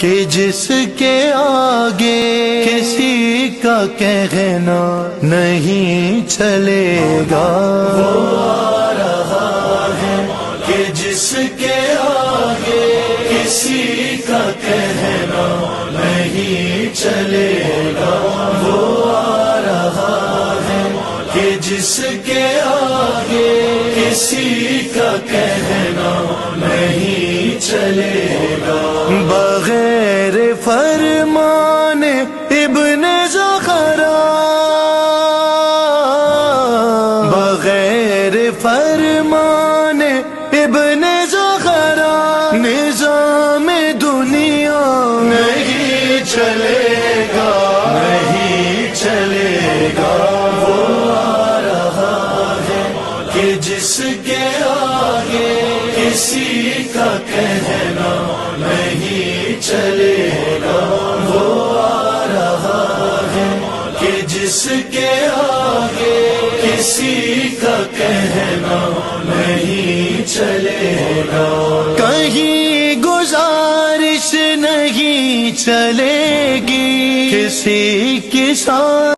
کہ جس کے آگے کسی کا کہنا نہیں چلے گا، وہ آ رہا ہے کہ جس کے آگے کسی کا کہنا نہیں چلے گا، وہ آ رہا ہے کہ جس کے آگے کسی کا کہنا نہیں چلے گا۔ بغیر فرمان ابن زخرا، بغیر فرمان ابن زخرا نظام دنیا نہیں چلے گا، نہیں چلے گا۔ وہ آ رہا ہے کہ جس کے آگے کسی کا کہنا نہیں چلے گا، وہ آ رہا ہے کہ جس کے آگے کسی کا کہنا نہیں چلے گا۔ کہیں گزارش نہیں چلے گی کسی کی ساتھ